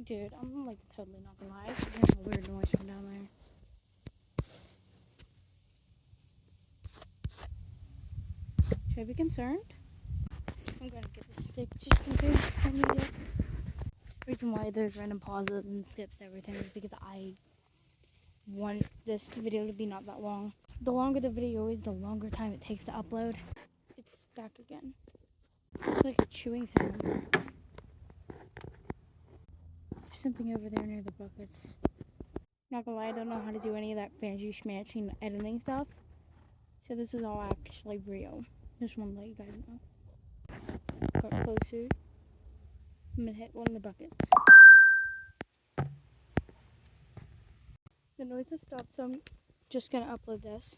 Dude, I'm like totally not gonna lie. I hear a weird noise from down there. Should I be concerned? I'm gonna get the stick just in case I need it. The reason why there's random pauses and skips to everything is because I want this video to be not that long. The longer the video is, the longer time it takes to upload. It's back again. It's like a chewing sound. There's something over there near the buckets. Not gonna lie, I don't know how to do any of that fancy schmancy editing stuff. So this is all actually real. Just want to let you guys know. Got closer. I'm gonna hit one of the buckets. The noise has stopped, so I'm just gonna upload this.